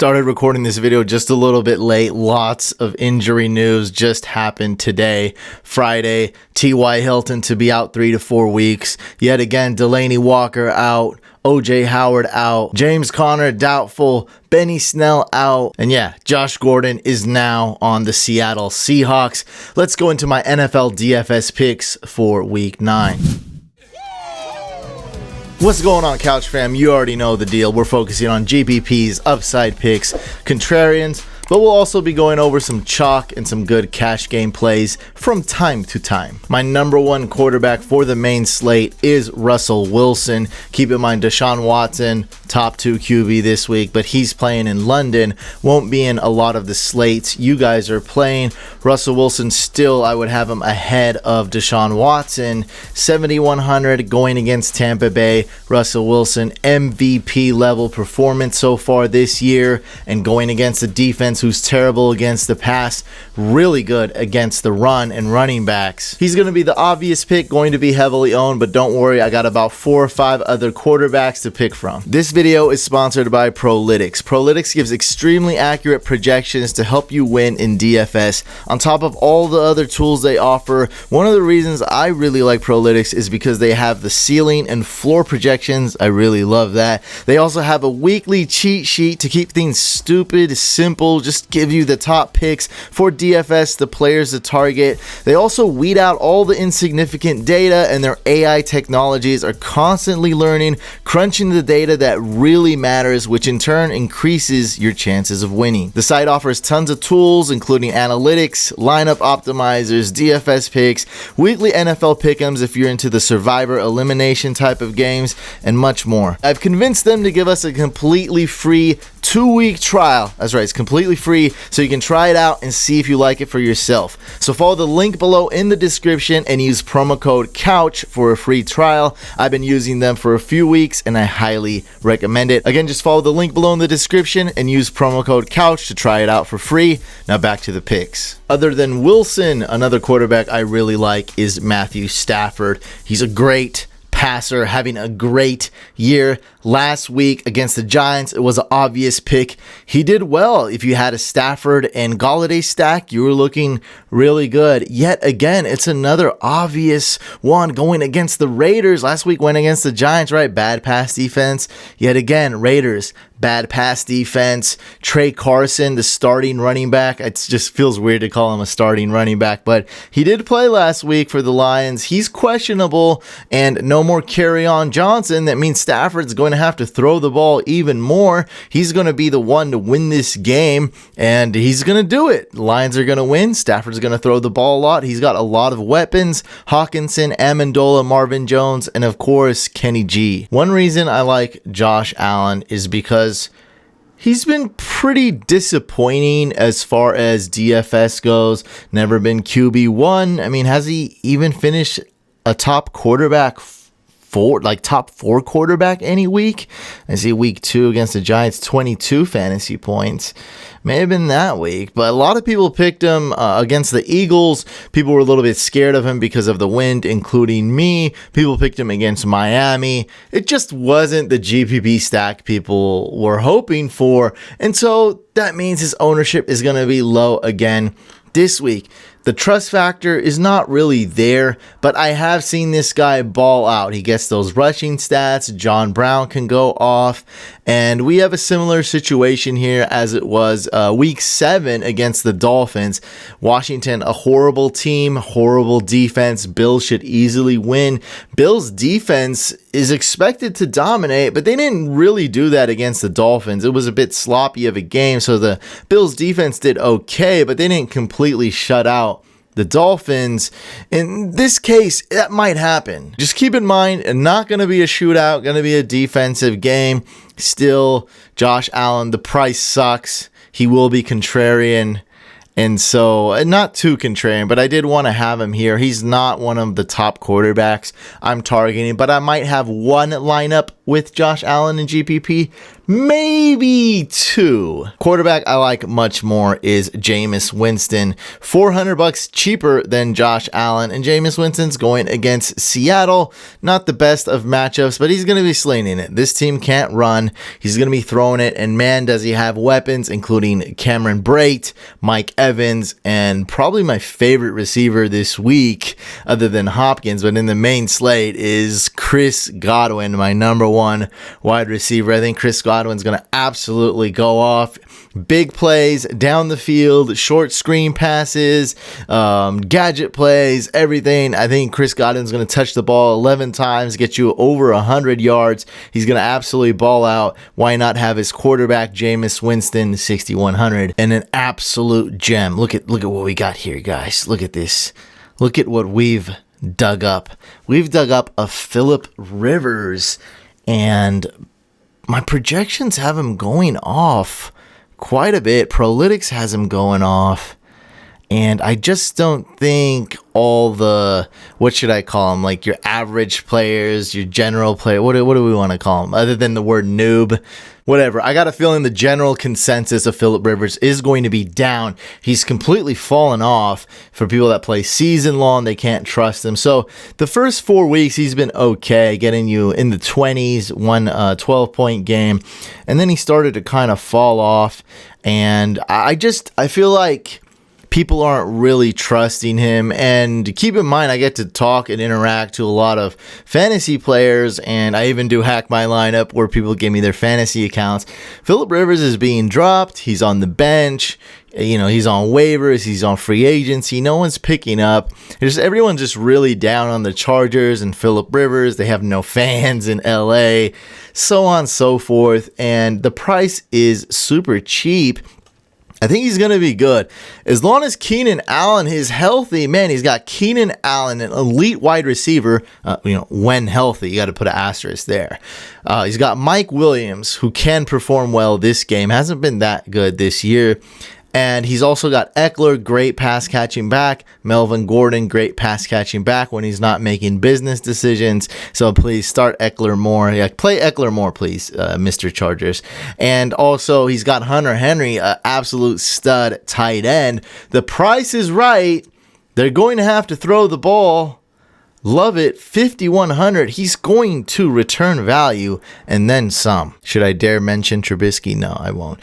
Started recording this video just a little bit late. Lots of injury news just happened today, Friday. T.Y. Hilton to be out 3 to 4 weeks. Yet again, Delaney Walker out. O.J. Howard out. James Conner doubtful. Benny Snell out. And yeah, Josh Gordon is now on the Seattle Seahawks. Let's go into my NFL DFS picks for week 9. What's going on, Couch fam? You already know the deal. We're focusing on GPPs, upside picks, contrarians, but we'll also be going over some chalk and some good cash game plays from time to time. My number one quarterback for the main slate is Russell Wilson. Keep in mind, Deshaun Watson, top 2 QB this week, but he's playing in London. Won't be in a lot of the slates you guys are playing. Russell Wilson still, I would have him ahead of Deshaun Watson. 7,100 going against Tampa Bay. Russell Wilson, MVP level performance so far this year, and going against a defense who's terrible against the pass, really good against the run and running backs. He's going to be the obvious pick, going to be heavily owned, but don't worry, I got about 4 or 5 other quarterbacks to pick from. This video is sponsored by Prolytics. Prolytics gives extremely accurate projections to help you win in DFS. On top of all the other tools they offer, one of the reasons I really like Prolytics is because they have the ceiling and floor projections. I really love that. They also have a weekly cheat sheet to keep things stupid, simple, just give you the top picks for DFS, the players to target. They also weed out all the insignificant data, and their AI technologies are constantly learning, crunching the data that really matters, which in turn increases your chances of winning. The site offers tons of tools, including analytics, lineup optimizers, DFS picks, weekly NFL pick'ems if you're into the survivor elimination type of games, and much more. I've convinced them to give us a completely free 2-week trial. That's right, it's completely free, so you can try it out and see if you like it for yourself. So follow the link below in the description and use promo code COUCH for a free trial. I've been using them for a few weeks and I highly recommend it. Again, just follow the link below in the description and use promo code COUCH to try it out for free. Now back to the picks. Other than Wilson, another quarterback I really like is Matthew Stafford. He's a great passer, having a great year. Last week against the Giants, it was an obvious pick. He did well. If you had a Stafford and Golladay stack, you were looking really good. Yet again, it's another obvious one going against the Raiders. Last week went against the Giants, right? Bad pass defense. Yet again, Raiders, bad pass defense. Trey Carson, the starting running back. It just feels weird to call him a starting running back, but he did play last week for the Lions. He's questionable, and no more Kerryon Johnson. That means Stafford's going to have to throw the ball even more. He's going to be the one to win this game, and he's going to do it. The Lions are going to win. Stafford's going to throw the ball a lot. He's got a lot of weapons. Hawkinson, Amendola, Marvin Jones, and of course, Kenny G. One reason I like Josh Allen is because he's been pretty disappointing as far as DFS goes. Never been QB1. I mean, has he even finished a top quarterback top 4 quarterback any week? I see week 2 against the Giants, 22 fantasy points. May have been that week, but a lot of people picked him against the Eagles. People were a little bit scared of him because of the wind, including me. People picked him against Miami. It just wasn't the GPP stack people were hoping for, and so that means his ownership is going to be low again this week. The trust factor is not really there, but I have seen this guy ball out. He gets those rushing stats. John Brown can go off, and we have a similar situation here as it was week 7 against the Dolphins. Washington, a horrible team, horrible defense. Bills should easily win. Bills defense is expected to dominate, but they didn't really do that against the Dolphins. It was a bit sloppy of a game, so the Bills defense did okay, but they didn't completely shut out the Dolphins. In this case, that might happen. Just keep in mind, not going to be a shootout, going to be a defensive game. Still, Josh Allen, the price sucks. He will be contrarian. And so, not too contrarian, but I did want to have him here. He's not one of the top quarterbacks I'm targeting, but I might have one lineup with Josh Allen in GPP? Maybe 2. Quarterback I like much more is Jameis Winston. $400 cheaper than Josh Allen, and Jameis Winston's going against Seattle. Not the best of matchups, but he's going to be slinging it. This team can't run. He's going to be throwing it, and man, does he have weapons, including Cameron Brate, Mike Evans, and probably my favorite receiver this week, other than Hopkins, but in the main slate, is Chris Godwin, my number 1 wide receiver. I think Chris Godwin's going to absolutely go off. Big plays down the field, short screen passes, gadget plays, everything. I think Chris Godwin's going to touch the ball 11 times, get you over 100 yards. He's going to absolutely ball out. Why not have his quarterback, Jameis Winston, 6,100, and an absolute gem. Look at what we got here, guys. Look at this. Look at what we've dug up. We've dug up a Phillip Rivers, and my projections have him going off quite a bit. Prolytics has him going off. And I just don't think all the, what should I call them? Like your average players, your general player. What do we want to call them? Other than the word noob, whatever. I got a feeling the general consensus of Phillip Rivers is going to be down. He's completely fallen off. For people that play season long, they can't trust him. So the first 4 weeks, he's been okay, getting you in the 20s, one 12-point game. And then he started to kind of fall off. And I feel like people aren't really trusting him. And keep in mind, I get to talk and interact to a lot of fantasy players, and I even do Hack My Lineup where people give me their fantasy accounts. Phillip Rivers is being dropped. He's on the bench. You know, he's on waivers. He's on free agency. No one's picking up. Everyone's just really down on the Chargers and Phillip Rivers. They have no fans in LA, so on and so forth. And the price is super cheap. I think he's going to be good. As long as Keenan Allen is healthy, man, he's got Keenan Allen, an elite wide receiver, when healthy. You got to put an asterisk there. He's got Mike Williams, who can perform well this game. Hasn't been that good this year. And he's also got Eckler, great pass catching back. Melvin Gordon, great pass catching back when he's not making business decisions. So please start Eckler more. Yeah, play Eckler more, please, Mr. Chargers. And also he's got Hunter Henry, an absolute stud tight end. The price is right. They're going to have to throw the ball. Love it. 5,100. He's going to return value and then some. Should I dare mention Trubisky? No, I won't.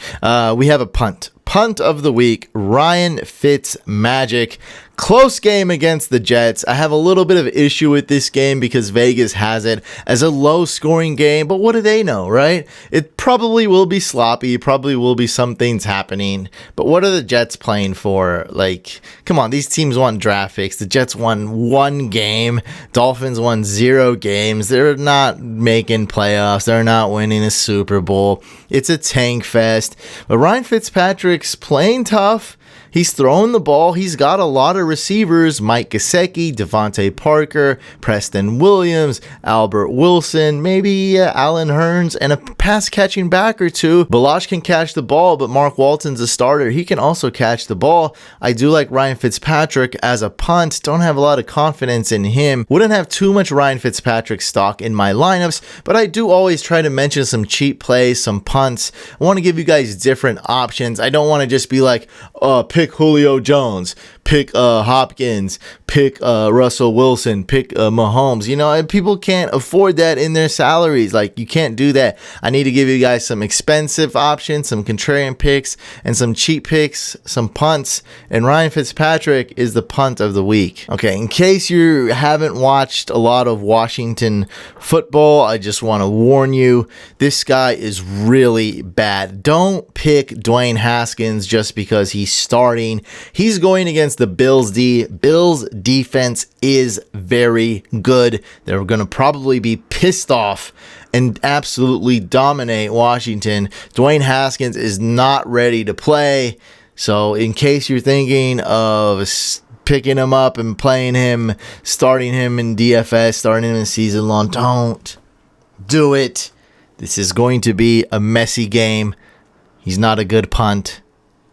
We have a punt. Punt of the week, Ryan Fitzmagic. Close game against the Jets. I have a little bit of issue with this game because Vegas has it as a low-scoring game, but what do they know, right? It probably will be sloppy. Probably will be some things happening, but what are the Jets playing for? Like, come on, these teams won draft picks. The Jets won 1 game. Dolphins won 0 games. They're not making playoffs. They're not winning a Super Bowl. It's a tank fest, but Ryan Fitzpatrick's playing tough. He's throwing the ball. He's got a lot of receivers. Mike Gesicki, Devontae Parker, Preston Williams, Albert Wilson, maybe Allen Hurns, and a pass-catching back or two. Balash can catch the ball, but Mark Walton's a starter. He can also catch the ball. I do like Ryan Fitzpatrick as a punt. Don't have a lot of confidence in him. Wouldn't have too much Ryan Fitzpatrick stock in my lineups, but I do always try to mention some cheap plays, some punts. I want to give you guys different options. I don't want to just be like, pick Julio Jones, pick Hopkins, pick Russell Wilson, pick Mahomes. You know, and people can't afford that in their salaries. Like, you can't do that. I need to give you guys some expensive options, some contrarian picks, and some cheap picks, some punts. And Ryan Fitzpatrick is the punt of the week. Okay, in case you haven't watched a lot of Washington football, I just want to warn you, this guy is really bad. Don't pick Dwayne Haskins just because he's starting. He's going against the Bills D. Bills defense is very good. They're going to probably be pissed off and absolutely dominate Washington. Dwayne Haskins is not ready to play. So in case you're thinking of picking him up and playing him, starting him in DFS, starting him in season long, don't do it. This is going to be a messy game. He's not a good punt.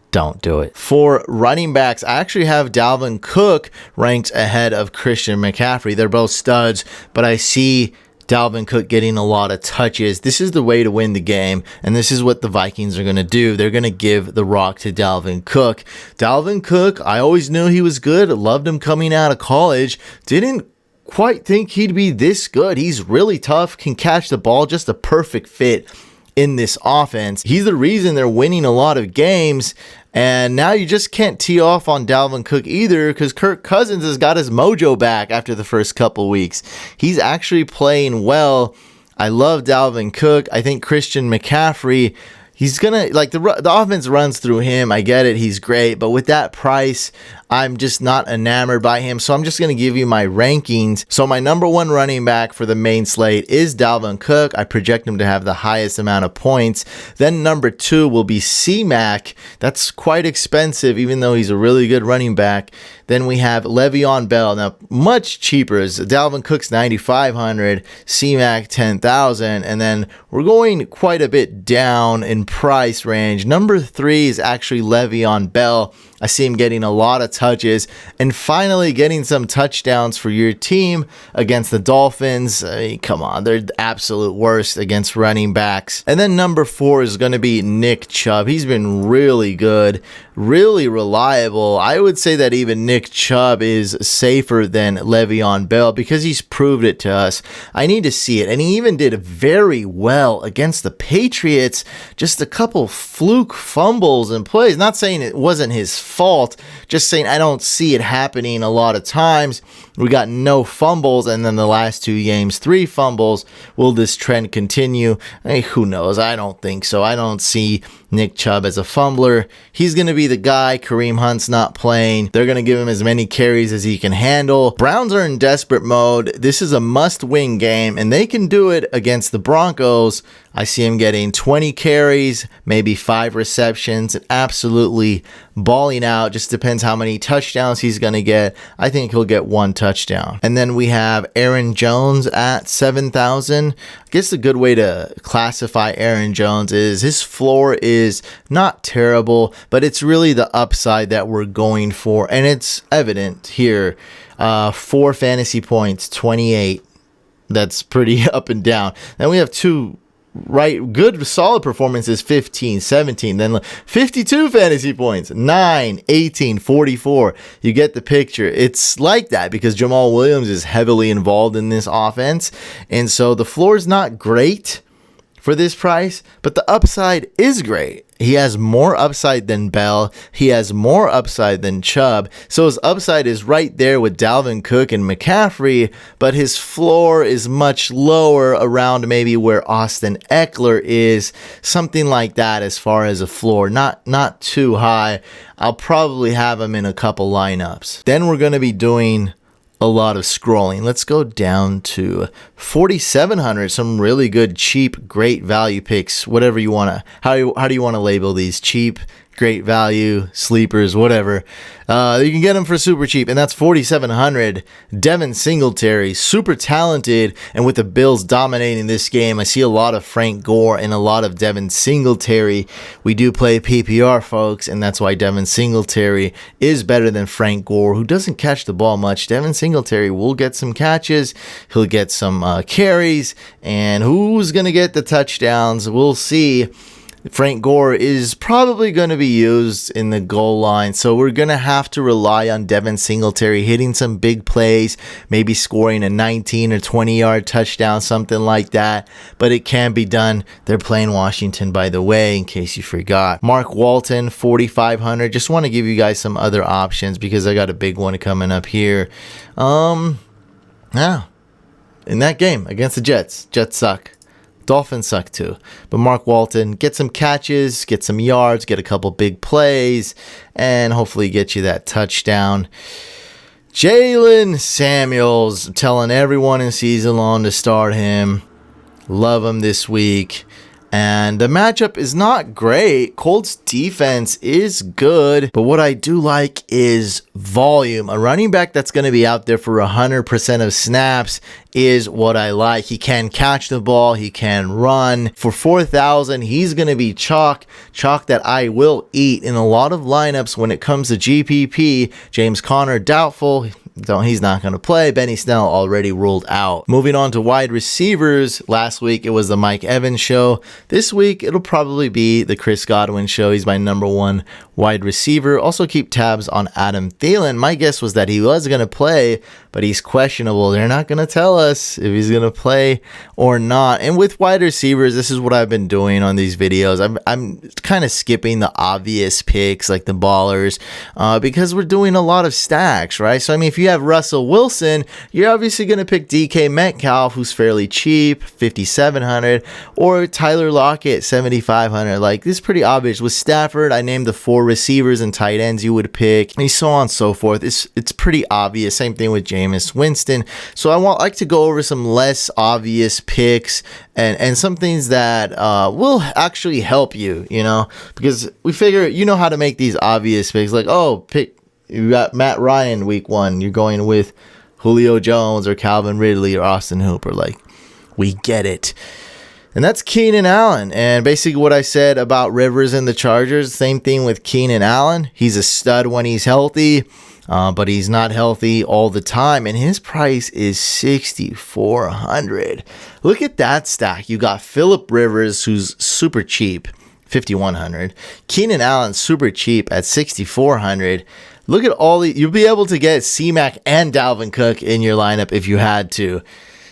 Don't do it. For running backs, I actually have Dalvin Cook ranked ahead of Christian McCaffrey. They're both studs, but I see Dalvin Cook getting a lot of touches. This is the way to win the game, and this is what the Vikings are going to do. They're going to give the rock to Dalvin Cook. Dalvin Cook, I always knew he was good. Loved him coming out of college. Didn't quite think he'd be this good. He's really tough, can catch the ball, just a perfect fit in this offense. He's the reason they're winning a lot of games. And now you just can't tee off on Dalvin Cook either, because Kirk Cousins has got his mojo back after the first couple weeks. He's actually playing well. I love Dalvin Cook. I think Christian McCaffrey, he's going to, like, the offense runs through him. I get it. He's great. But with that price, I'm just not enamored by him. So I'm just going to give you my rankings. So my number one running back for the main slate is Dalvin Cook. I project him to have the highest amount of points. Then number two will be C-Mac. That's quite expensive, even though he's a really good running back. Then we have Le'Veon Bell. Now, much cheaper. Dalvin Cook's $9,500, C-Mac $10,000, and then we're going quite a bit down in price range. Number three is actually Le'Veon Bell. I see him getting a lot of touches and finally getting some touchdowns for your team against the Dolphins. I mean, come on, they're the absolute worst against running backs. And then number four is going to be Nick Chubb. He's been really good, really reliable. I would say that even Nick Chubb is safer than Le'Veon Bell because he's proved it to us. I need to see it. And he even did very well against the Patriots. Just a couple fluke fumbles and plays. Not saying it wasn't his fault, just saying I don't see it happening a lot of times. We got no fumbles, and then the last two games, 3 fumbles. Will this trend continue? Hey, who knows? I don't think so. I don't see Nick Chubb as a fumbler. He's going to be the guy. Kareem Hunt's not playing. They're going to give him as many carries as he can handle. Browns are in desperate mode. This is a must-win game, and they can do it against the Broncos. I see him getting 20 carries, maybe 5 receptions, and absolutely balling out. Just depends how many touchdowns he's going to get. I think he'll get 1 touchdown. And then we have Aaron Jones at 7,000. I guess a good way to classify Aaron Jones is his floor is not terrible, but it's really the upside that we're going for. And it's evident here. 4 fantasy points, 28. That's pretty up and down. Then we have 2 good solid performances, 15, 17, then 52 fantasy points, 9, 18, 44. You get the picture. It's like that because Jamal Williams is heavily involved in this offense, and so the floor is not great for this price, but the upside is great. He has more upside than Bell. He has more upside than Chubb. So his upside is right there with Dalvin Cook and McCaffrey, but his floor is much lower, around maybe where Austin Eckler is, something like that as far as a floor. Not too high. I'll probably have him in a couple lineups. Then we're going to be doing a lot of scrolling. Let's go down to 4,700. Some really good, cheap, great value picks. Whatever you want to. How do you want to label these? Cheap, great value, sleepers, whatever. You can get them for super cheap, and that's 4,700. Devin Singletary, super talented, and with the Bills dominating this game, I see a lot of Frank Gore and a lot of Devin Singletary. We do play PPR, folks, and that's why Devin Singletary is better than Frank Gore, who doesn't catch the ball much. Devin Singletary will get some catches, he'll get some carries, and who's going to get the touchdowns? We'll see. Frank Gore is probably going to be used in the goal line, so we're going to have to rely on Devin Singletary hitting some big plays, maybe scoring a 19 or 20-yard touchdown, something like that, but it can be done. They're playing Washington, by the way, in case you forgot. Mark Walton, 4,500. Just want to give you guys some other options because I got a big one coming up here. Yeah, in that game against the Jets suck. Dolphins suck too. But Mark Walton, get some catches, get some yards, get a couple big plays, and hopefully get you that touchdown. Jalen Samuels, I'm telling everyone in season long to start him. Love him this week. And the matchup is not great. Colts defense is good, but what I do like is volume. A running back that's going to be out there for 100% of snaps is what I like. He can catch the ball. He can run. For 4,000, he's going to be chalk that I will eat in a lot of lineups when it comes to GPP. James Conner, doubtful. He's not going to play. Benny Snell already ruled out. Moving on to wide receivers. Last week it was the Mike Evans show. This week it'll probably be the Chris Godwin show. He's my number one wide receiver. Also keep tabs on Adam Thielen. My guess was that he was going to play, but he's questionable. They're not going to tell us if he's going to play or not. And with wide receivers, this is what I've been doing on these videos. I'm kind of skipping the obvious picks like the ballers because we're doing a lot of stacks, right? So I mean, if you have Russell Wilson, you're obviously going to pick DK Metcalf, who's fairly cheap, $5,700, or Tyler Lockett, $7,500. Like, this is pretty obvious. With Stafford, I named the 4 receivers and tight ends you would pick, and so on and so forth. It's pretty obvious. Same thing with Jameis Winston. So I like to go over some less obvious picks and some things that will actually help you, you know, because we figure you know how to make these obvious picks. Like, oh, you got Matt Ryan week 1. You're going with Julio Jones or Calvin Ridley or Austin Hooper. Like, we get it. And that's Keenan Allen. And basically what I said about Rivers and the Chargers, same thing with Keenan Allen. He's a stud when he's healthy, but he's not healthy all the time. And his price is $6,400. Look at that stack. You got Phillip Rivers, who's super cheap, $5,100. Keenan Allen, super cheap at $6,400. Look at all you'll be able to get C-Mac and Dalvin Cook in your lineup if you had to.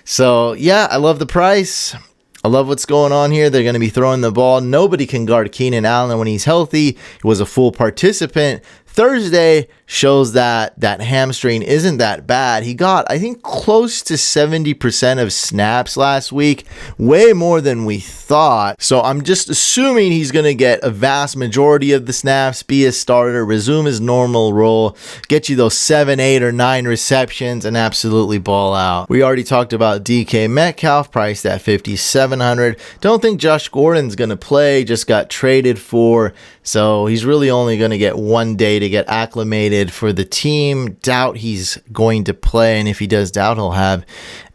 So yeah, I love the price. I love what's going on here. They're going to be throwing the ball. Nobody can guard Keenan Allen when he's healthy. He was a full participant. Thursday shows that hamstring isn't that bad. He got, I think, close to 70% of snaps last week, way more than we thought. So I'm just assuming he's going to get a vast majority of the snaps, be a starter, resume his normal role, get you those 7, 8, or 9 receptions, and absolutely ball out. We already talked about DK Metcalf, priced at $5,700. Don't think Josh Gordon's going to play, just got traded for, so he's really only going to get 1 day to get acclimated for the team. Doubt he's going to play, and if he does, doubt he'll have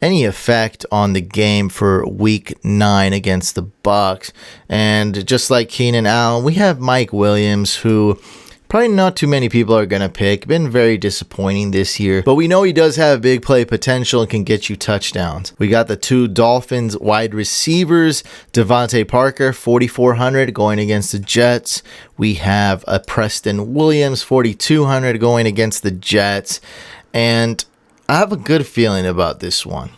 any effect on the game for week 9 against the Bucks. And just like Keenan Allen, we have Mike Williams, who probably not too many people are going to pick. Been very disappointing this year, but we know he does have big play potential and can get you touchdowns. We got the 2 Dolphins wide receivers, Devontae Parker, $4,400, going against the Jets. We have a Preston Williams, $4,200, going against the Jets. And I have a good feeling about this one.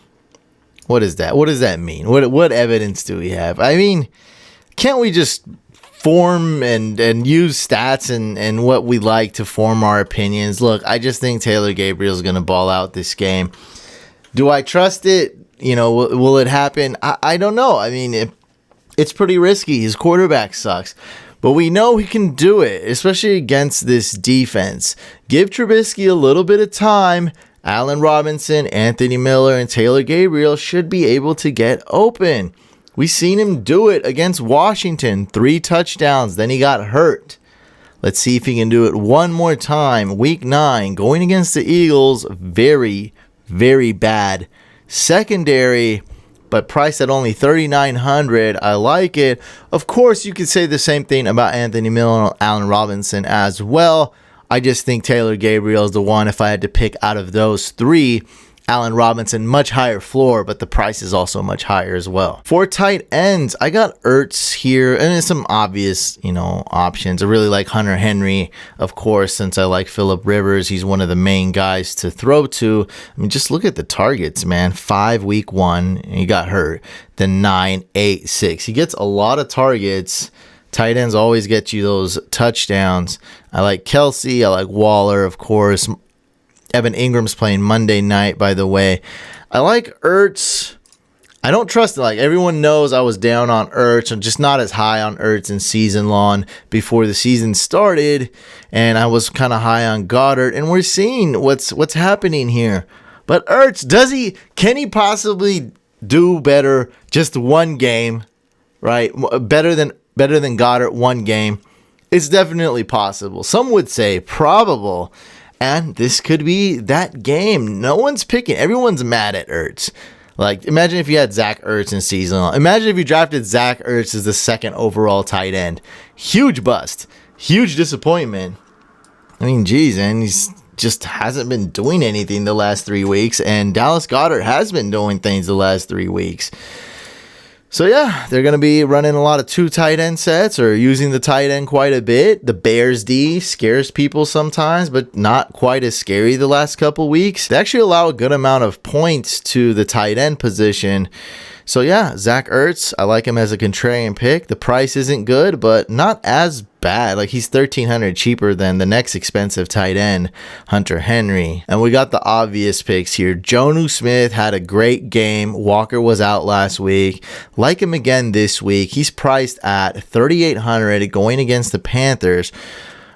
What is that? What does that mean? What evidence do we have? I mean, can't we just form and use stats and what we like to form our opinions? Look, I just think Taylor Gabriel is going to ball out this game. Do I trust it? You know, will it happen? I don't know. I mean, it's pretty risky. His quarterback sucks. But we know he can do it, especially against this defense. Give Trubisky a little bit of time. Allen Robinson, Anthony Miller, and Taylor Gabriel should be able to get open. We seen him do it against Washington. 3 touchdowns, then he got hurt. Let's see if he can do it one more time. Week 9, going against the Eagles. Very, very bad secondary, but priced at only $3,900. I like it. Of course, you could say the same thing about Anthony Miller and Allen Robinson as well. I just think Taylor Gabriel is the one. If I had to pick out of those 3, Allen Robinson, much higher floor, but the price is also much higher as well. For tight ends, I got Ertz here, and there's some obvious, options. I really like Hunter Henry, of course, since I like Phillip Rivers. He's one of the main guys to throw to. I mean, just look at the targets, man. 5 week 1, and he got hurt. Then 9, 8, 6. He gets a lot of targets. Tight ends always get you those touchdowns. I like Kelsey. I like Waller, of course. Evan Ingram's playing Monday night, by the way. I like Ertz. I don't trust it. Like, everyone knows I was down on Ertz. I'm just not as high on Ertz in season long before the season started. And I was kind of high on Goddard. And we're seeing what's happening here. But Ertz, can he possibly do better just one game, right? Better than Goddard one game? It's definitely possible. Some would say probable. And this could be that game. No one's picking. Everyone's mad at Ertz. Like, imagine if you had Zach Ertz in season long. Imagine if you drafted Zach Ertz as the 2nd overall tight end. Huge bust. Huge disappointment. I mean, geez, man. just hasn't been doing anything the last 3 weeks, and Dallas Goedert has been doing things the last 3 weeks. So yeah, they're going to be running a lot of 2 tight end sets or using the tight end quite a bit. The Bears D scares people sometimes, but not quite as scary the last couple weeks. They actually allow a good amount of points to the tight end position. So yeah, Zach Ertz, I like him as a contrarian pick. The price isn't good, but not as bad. Like, he's $1,300 cheaper than the next expensive tight end, Hunter Henry. And we got the obvious picks here. Jonnu Smith had a great game. Walker was out last week. Like him again this week. He's priced at $3,800 going against the Panthers.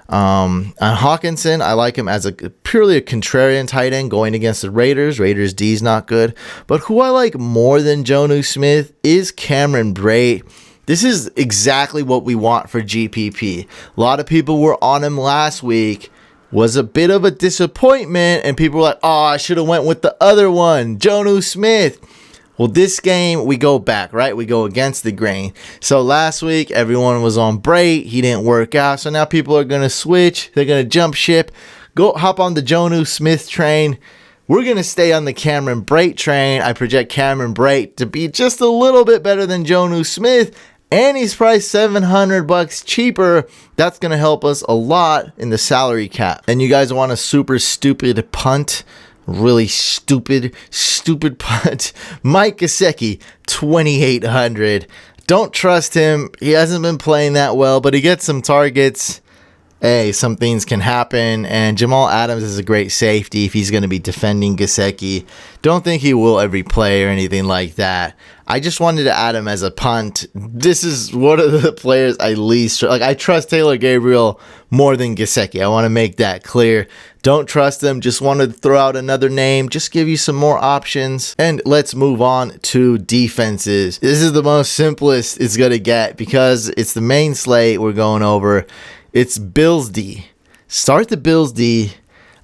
On Hawkinson, I like him as a purely a contrarian tight end going against the Raiders. Raiders D is not good. But who I like more than Jonnu Smith is Cameron Brate. This is exactly what we want for GPP. A lot of people were on him last week. Was a bit of a disappointment, and people were like, oh, I should have went with the other one, Jonnu Smith. Well, this game, we go back, right? We go against the grain. So last week, everyone was on Brate. He didn't work out. So now people are going to switch. They're going to jump ship. Go hop on the Jonnu Smith train. We're going to stay on the Cameron Brate train. I project Cameron Brate to be just a little bit better than Jonnu Smith. And he's priced $700 cheaper. That's going to help us a lot in the salary cap. And you guys want a super stupid punt? Really stupid punt. Mike Gesicki, $2,800. Don't trust him. He hasn't been playing that well, but he gets some targets. Hey, some things can happen, and Jamal Adams is a great safety if he's going to be defending Gesicki. Don't think he will every play or anything like that. I just wanted to add him as a punt. This is one of the players I least like. I trust Taylor Gabriel more than Gesicki. I want to make that clear. Don't trust him. Just wanted to throw out another name. Just give you some more options. And let's move on to defenses. This is the most simplest it's going to get because it's the main slate we're going over. It's Bills D. Start the Bills D.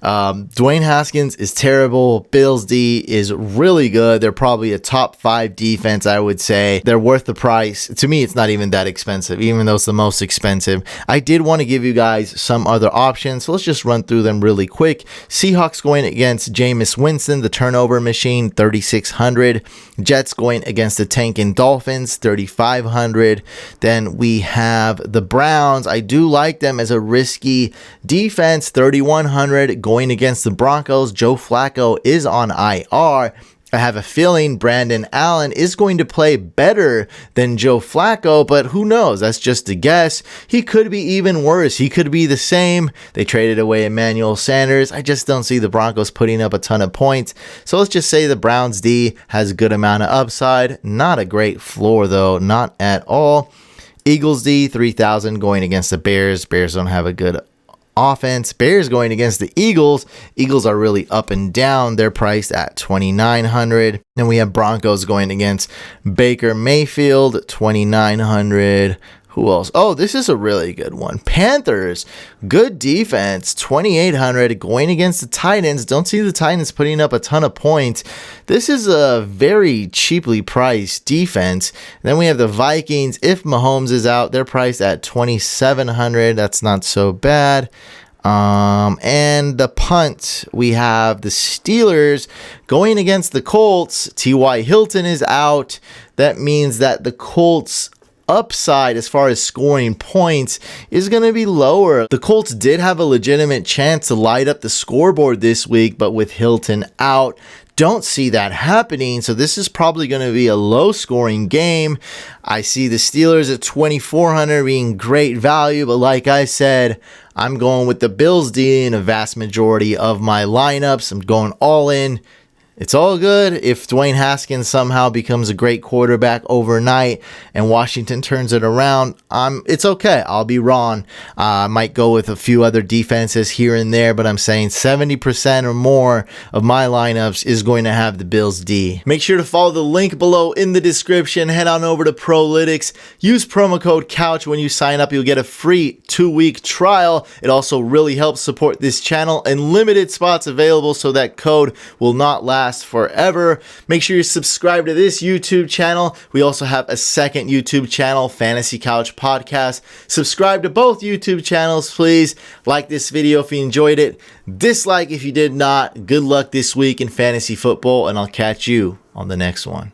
Dwayne Haskins is terrible. Bills D is really good. They're probably a top 5 defense, I would say. They're worth the price. To me, it's not even that expensive, even though it's the most expensive. I did want to give you guys some other options, so let's just run through them really quick. Seahawks going against Jameis Winston, the turnover machine, $3,600. Jets going against the tanking Dolphins, $3,500. Then we have the Browns. I do like them as a risky defense, $3,100. Going against the Broncos, Joe Flacco is on IR. I have a feeling Brandon Allen is going to play better than Joe Flacco, but who knows? That's just a guess. He could be even worse. He could be the same. They traded away Emmanuel Sanders. I just don't see the Broncos putting up a ton of points. So let's just say the Browns D has a good amount of upside. Not a great floor, though. Not at all. Eagles D, 3,000 going against the Bears. Bears don't have a good offense. Bears going against the Eagles. Eagles are really up and down. They're priced at $2,900. Then we have Broncos going against Baker Mayfield, $2,900. Who else? Oh, this is a really good one. Panthers, good defense, $2,800 going against the Titans. Don't see the Titans putting up a ton of points. This is a very cheaply priced defense. Then we have the Vikings. If Mahomes is out, they're priced at $2,700. That's not so bad. And the punt, we have the Steelers going against the Colts. T.Y. Hilton is out. That means that the Colts upside as far as scoring points is going to be lower. The Colts did have a legitimate chance to light up the scoreboard this week, but with Hilton out, don't see that happening. So this is probably going to be a low scoring game. I see the Steelers at $2,400 being great value, but like I said, I'm going with the Bills D in a vast majority of my lineups. I'm going all in. It's all good if Dwayne Haskins somehow becomes a great quarterback overnight and Washington turns it around. It's okay. I'll be wrong. I might go with a few other defenses here and there, but I'm saying 70% or more of my lineups is going to have the Bills D. Make sure to follow the link below in the description. Head on over to Prolytics. Use promo code COUCH when you sign up. You'll get a free 2-week trial. It also really helps support this channel, and limited spots available, so that code will not last last forever. Make sure you subscribe to this YouTube channel. We also have a second YouTube channel, Fantasy Couch Podcast. Subscribe to both YouTube channels, please. Like this video if you enjoyed it. Dislike if you did not. Good luck this week in fantasy football, and I'll catch you on the next one.